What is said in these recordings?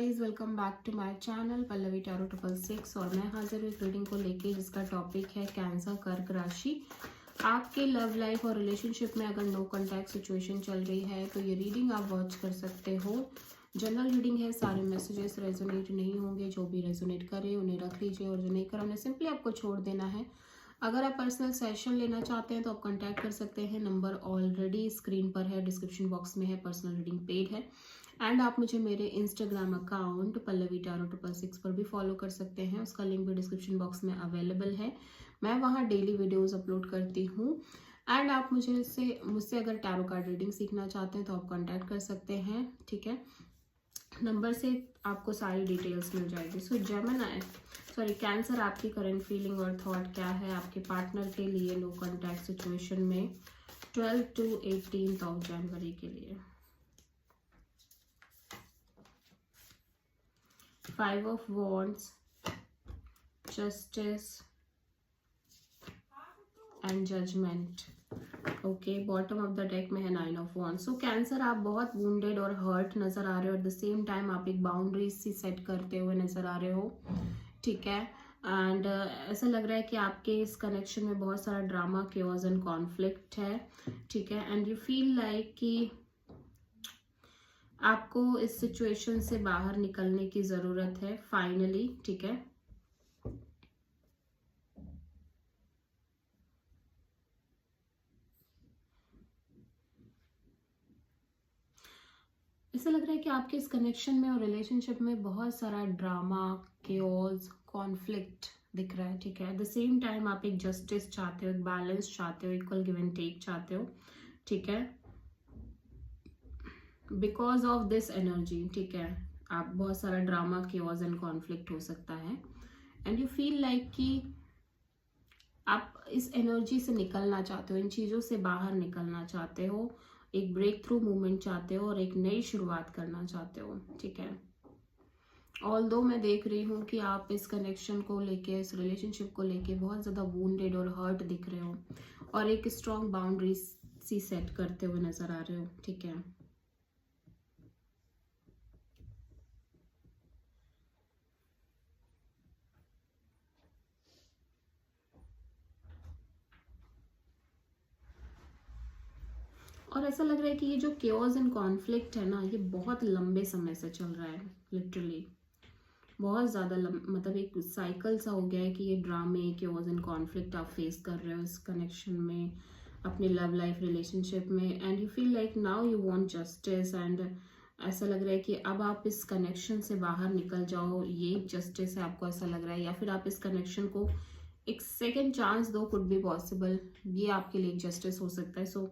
Guys, welcome back to my channel Pallavi tarot 666। और मैं हाजिर हूँ एक रीडिंग को लेके जिसका टॉपिक है कैंसर कर्क राशि। आपके लव लाइफ और रिलेशनशिप में अगर नो कॉन्टैक्ट सिचुएशन चल रही है तो ये रीडिंग आप वॉच कर सकते हो। जनरल रीडिंग है, सारे मैसेजेस रेजोनेट नहीं होंगे। जो भी रेजोनेट करे उन्हें रख लीजिए और जो नहीं करे उन्हें सिंपली आपको छोड़ देना है। अगर आप पर्सनल सेशन लेना चाहते हैं तो आप कांटेक्ट कर सकते हैं। नंबर ऑलरेडी स्क्रीन पर है, डिस्क्रिप्शन बॉक्स में है, पर्सनल रीडिंग पेड है। एंड आप मुझे मेरे इंस्टाग्राम अकाउंट पल्लवी टैरो 666 पर भी फॉलो कर सकते हैं। उसका लिंक भी डिस्क्रिप्शन बॉक्स में अवेलेबल है। मैं वहाँ डेली वीडियोस अपलोड करती हूँ। एंड आप मुझसे अगर टैरो कार्ड रीडिंग सीखना चाहते हैं तो आप कांटेक्ट कर सकते हैं, ठीक है। नंबर से आपको सारी डिटेल्स मिल जाएगी। सो कैंसर, आपकी करंट फीलिंग और थॉट क्या है आपके पार्टनर के लिए नो कॉन्टैक्ट सिचुएशन में 12 to 18 जनवरी के लिए। 5 of Wands, Justice and Judgment। Okay, bottom of the deck में है 9 of Wands। सो कैंसर, आप बहुत वुंडेड और हर्ट नजर आ रहे हो। एट द सेम टाइम आप एक बाउंड्रीज सी सेट करते हुए नजर आ रहे हो, ठीक है। एंड ऐसा लग रहा है कि आपके इस कनेक्शन में बहुत सारा ड्रामा, केओस एंड कॉन्फ्लिक्ट है, ठीक है। एंड यू फील लाइक कि आपको इस सिचुएशन से बाहर निकलने की जरूरत है फाइनली, ठीक है। ऐसा लग रहा है कि आपके इस कनेक्शन में और रिलेशनशिप में बहुत सारा ड्रामा, केओस, कॉन्फ्लिक्ट दिख रहा है, ठीक है। एट द सेम टाइम आप एक जस्टिस चाहते हो, एक बैलेंस चाहते हो, इक्वल गिव एंड टेक चाहते हो, ठीक है। बिकॉज ऑफ दिस एनर्जी, ठीक है, आप बहुत सारा ड्रामा, केओस एंड कॉन्फ्लिक्ट हो सकता है। एंड यू फील लाइक कि आप इस एनर्जी से निकलना चाहते हो, इन चीज़ों से बाहर निकलना चाहते हो, एक ब्रेक थ्रू मूवमेंट चाहते हो और एक नई शुरुआत करना चाहते हो, ठीक है। ऑल्दो मैं देख रही हूँ कि आप इस कनेक्शन को लेके, इस रिलेशनशिप को लेके बहुत ज़्यादा वुंडेड और हर्ट दिख रहे हो और एक स्ट्रॉन्ग बाउंड्री सी सेट करते हुए नजर आ रहे हो, ठीक है। और ऐसा लग रहा है कि ये जो केओस एंड कॉन्फ्लिक्ट है ना, ये बहुत लंबे समय से चल रहा है, लिटरली बहुत ज़्यादा मतलब एक साइकिल सा हो गया है कि ये ड्रामे, केओस एंड कॉन्फ्लिक्ट आप फेस कर रहे हो इस कनेक्शन में, अपने लव लाइफ रिलेशनशिप में। And you feel like now you want justice. And ऐसा लग रहा है कि अब आप इस कनेक्शन से बाहर निकल जाओ, ये जस्टिस है आपको ऐसा लग रहा है, या फिर आप इस कनेक्शन को एक सेकेंड चांस दो, कुड बी पॉसिबल, ये आपके लिए जस्टिस हो सकता है। So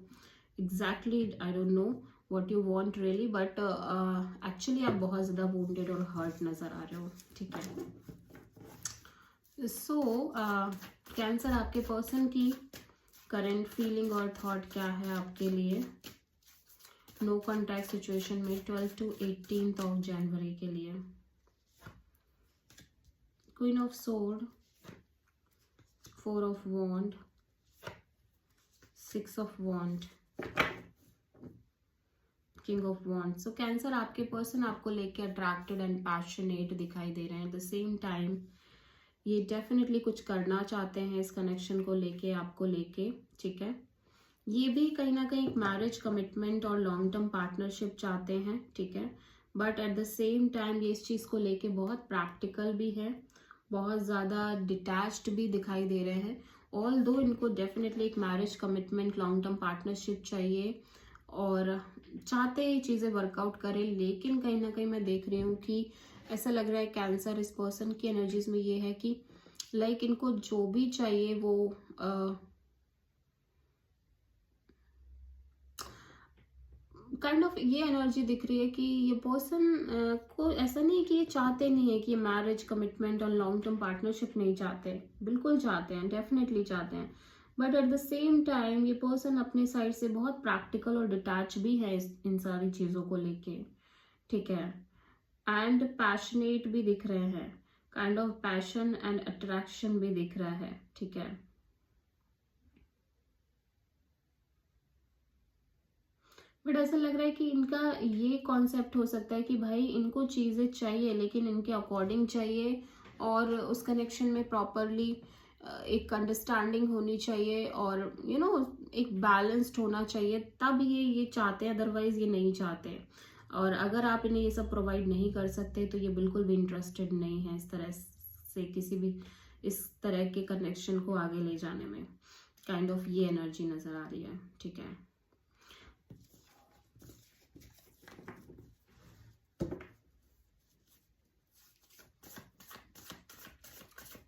exactly I don't know what you want really, but actually आप बहुत ज़्यादा wounded और hurt नज़र आ रहे हो, ठीक है। सो कैंसर, आपके पर्सन की करंट फीलिंग और थॉट क्या है आपके लिए नो कॉन्टैक्ट सिचुएशन में 12 to 18 जनवरी के लिए। Queen of sword, 4 of wand, 6 of wand, king of wands. So cancer, आपके पर्सन आपको लेके अट्रैक्टेड एंड पैशनेट दिखाई दे रहे हैं। एट द सेम टाइम ये डेफिनेटली कुछ करना चाहते हैं इस कनेक्शन को लेके, आपको लेके, ठीक है। ये भी कहीं ना कहीं एक मैरिज कमिटमेंट और लॉन्ग टर्म पार्टनरशिप चाहते हैं, ठीक है। But at the same time ये इस चीज़ को लेके बहुत प्रैक्टिकल भी है, बहुत ज़्यादा डिटैच्ड भी दिखाई दे रहे हैं। ऑल दो इनको डेफिनेटली एक marriage commitment, long term partnership चाहिए और चाहते ही चीज़ें वर्कआउट करें, लेकिन कहीं ना कहीं मैं देख रही हूँ कि ऐसा लग रहा है कैंसर, इस पर्सन की एनर्जीज में ये है कि लाइक इनको जो भी चाहिए वो काइंड ऑफ ये एनर्जी दिख रही है कि ये पर्सन को ऐसा नहीं है कि ये चाहते नहीं है कि ये मैरिज कमिटमेंट और लॉन्ग टर्म पार्टनरशिप नहीं चाहते, बिल्कुल चाहते हैं, डेफिनेटली चाहते हैं। But at the same time ये पर्सन अपने साइड से बहुत प्रैक्टिकल और डिटैच भी है इन सारी चीज़ों को लेके, ठीक है। एंड पैशनेट भी दिख रहे हैं, kind of passion and attraction भी दिख रहा है, ठीक है। बट ऐसा लग रहा है कि इनका ये कॉन्सेप्ट हो सकता है कि भाई इनको चीज़ें चाहिए लेकिन इनके अकॉर्डिंग चाहिए, और उस कनेक्शन में प्रॉपरली एक अंडरस्टैंडिंग होनी चाहिए, और एक बैलेंस्ड होना चाहिए, तब ये चाहते हैं, अदरवाइज ये नहीं चाहते। और अगर आप इन्हें ये सब प्रोवाइड नहीं कर सकते तो ये बिल्कुल भी इंटरेस्टेड नहीं है इस तरह से किसी भी इस तरह के कनेक्शन को आगे ले जाने में। काइंड ऑफ ये एनर्जी नजर आ रही है, ठीक है।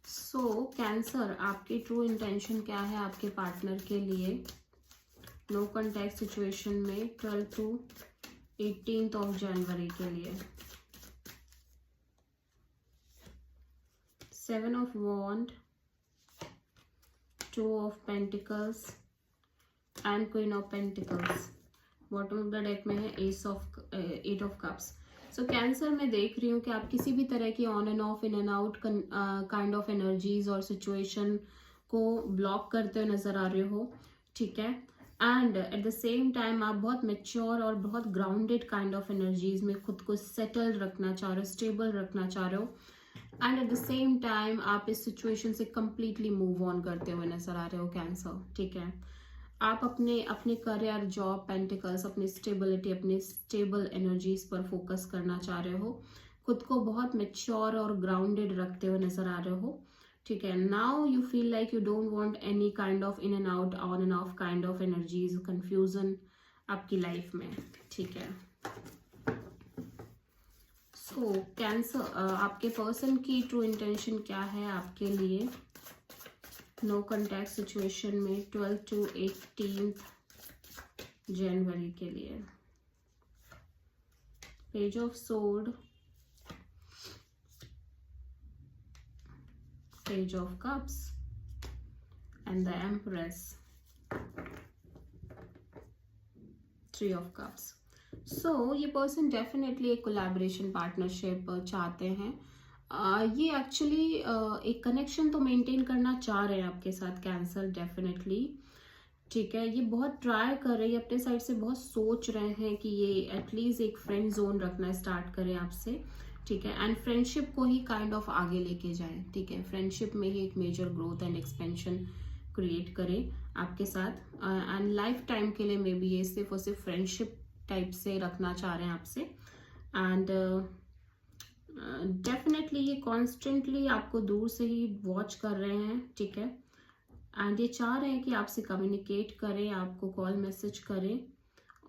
सो कैंसर, आपकी ट्रू इंटेंशन क्या है आपके पार्टनर के लिए नो कॉन्टैक्ट सिचुएशन में 12 to 18 ऑफ जनवरी के लिए? 7 of Wand, 2 of Pentacles and Queen of Pentacles। Bottom of the deck में है eight of cups. So cancer में देख रही हूँ कि आप किसी भी तरह की on end of, in and out kind of energies और सिचुएशन को ब्लॉक करते हुए नजर आ रहे हो, ठीक है। And eight the same time आप बहुत मेच्योर और बहुत ग्राउंडेड काइंड ऑफ एनर्जीज में खुद को सेटल रखना चाह रहे हो, स्टेबल रखना चाह रहे हो, and eight the same time आप इस सिचुएशन से कंप्लीटली मूव ऑन करते हुए नजर आ रहे हो कैंसर, ठीक है। आप अपने करियर, जॉब, पेंटिकल्स, अपनी स्टेबिलिटी, अपनी स्टेबल एनर्जीज पर फोकस करना चाह रहे हो, खुद को बहुत मेच्योर और ग्राउंडेड रखते हुए नजर आ रहे हो, ठीक है। Now you feel like you don't want any kind of in and out, on end of kind of energies, confusion आपकी लाइफ में, ठीक है। सो कैंसर, आपके पर्सन की ट्रू इंटेंशन क्या है आपके लिए नो कॉन्टैक्ट सिचुएशन में 12 to 18 जनवरी के लिए? Page of sword, page of cups and the empress, 3 of cups. So ये पर्सन डेफिनेटली एक कोलैबोरेशन, पार्टनरशिप चाहते हैं। ये एक्चुअली एक कनेक्शन तो मेंटेन करना चाह रहे हैं आपके साथ कैंसर, डेफिनेटली, ठीक है। ये बहुत ट्राई कर रहे हैं अपने साइड से, बहुत सोच रहे हैं कि ये एटलीस्ट एक फ्रेंड जोन रखना स्टार्ट करें आपसे, ठीक है। एंड फ्रेंडशिप को ही काइंड ऑफ आगे लेके जाएं, ठीक है। फ्रेंडशिप में ही एक major growth and expansion create करें आपके साथ, एंड लाइफ टाइम के लिए मे बी ये सिर्फ और सिर्फ फ्रेंडशिप टाइप से रखना चाह रहे हैं आपसे। एंड डेफिनेटली ये कॉन्स्टेंटली आपको दूर से ही वॉच कर रहे हैं, ठीक है। एंड ये चाह रहे हैं कि आपसे कम्युनिकेट करें, आपको कॉल मैसेज करें,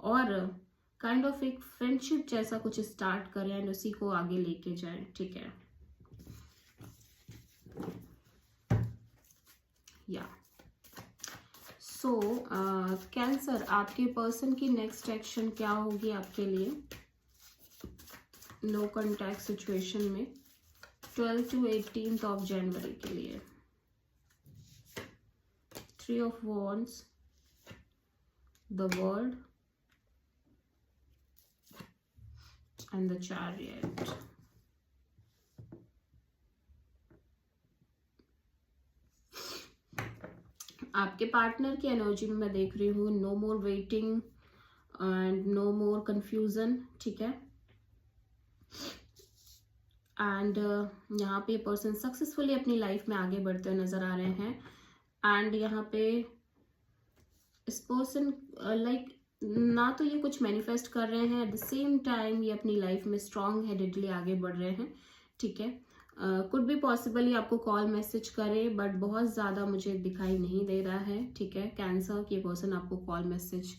और काइंड ऑफ एक फ्रेंडशिप जैसा कुछ स्टार्ट करें एंड उसी को आगे लेके जाएं, ठीक है। या सो कैंसर, आपके पर्सन की नेक्स्ट एक्शन क्या होगी आपके लिए नो कॉन्टैक्ट सिचुएशन में 12 to 18 ऑफ जनवरी के लिए? 3 of Wands, the World and the Chariot। आपके पार्टनर की एनर्जी में मैं देख रही हूँ no more waiting and no more confusion, ठीक है। एंड यहाँ पे पर्सन सक्सेसफुली अपनी लाइफ में आगे बढ़ते हुए नजर आ रहे हैं, एंड यहाँ पे इस पर्सन लाइक ना तो ये कुछ मैनिफेस्ट कर रहे हैं, एट द सेम टाइम ये अपनी लाइफ में स्ट्रांग हेडेडली आगे बढ़ रहे हैं, ठीक है। कुड भी पॉसिबली आपको कॉल मैसेज करे, बट बहुत ज़्यादा मुझे दिखाई नहीं दे रहा है, ठीक है। कैंसर की पर्सन आपको कॉल मैसेज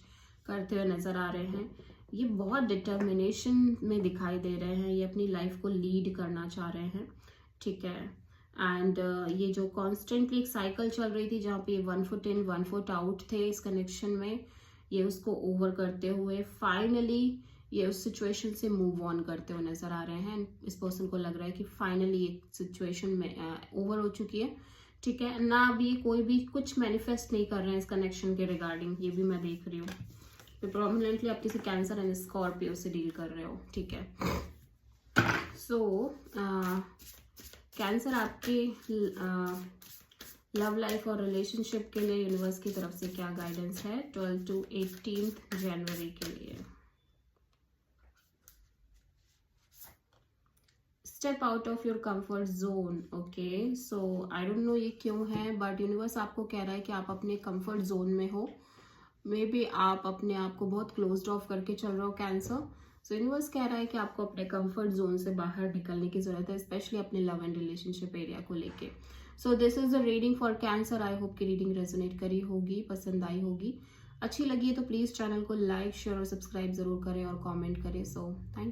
करते हुए नजर आ रहे हैं, ये बहुत डिटर्मिनेशन में दिखाई दे रहे हैं, ये अपनी लाइफ को लीड करना चाह रहे हैं, ठीक है। एंड ये जो कॉन्स्टेंटली एक साइकिल चल रही थी जहाँ पे 1 foot in 1 foot आउट थे इस कनेक्शन में, ये उसको ओवर करते हुए फाइनली ये उस सिचुएशन से मूव ऑन करते हुए नजर आ रहे हैं। इस पर्सन को लग रहा है कि फाइनली एक सिचुएशन में ओवर हो चुकी है, ठीक है ना। अभी कोई भी कुछ मैनिफेस्ट नहीं कर रहे हैं इस कनेक्शन के रिगार्डिंग, ये भी मैं देख रही हूँ। तो प्रोमिनेंटली आप किसी कैंसर एंड स्कॉर्पियो से डील कर रहे हो, ठीक है। सो कैंसर, आपके लव लाइफ और रिलेशनशिप के लिए यूनिवर्स की तरफ से क्या गाइडेंस है 12 to 18 जनवरी के लिए। Step out of your comfort zone. Okay, so I don't know ये क्यों है, बट यूनिवर्स आपको कह रहा है कि आप अपने कंफर्ट जोन में हो। मे बी आप अपने आप को बहुत क्लोज्ड ऑफ करके चल रहे हो कैंसर। सो यूनिवर्स कह रहा है कि आपको अपने कंफर्ट जोन से बाहर निकलने की जरूरत है, स्पेशली अपने लव एंड रिलेशनशिप एरिया को लेके। So this is the reading for cancer. I hope की रीडिंग रेजोनेट करी होगी, पसंद आई होगी। अच्छी लगी है तो प्लीज चैनल को लाइक शेयर और सब्सक्राइब जरूर करें और कॉमेंट करें। So thank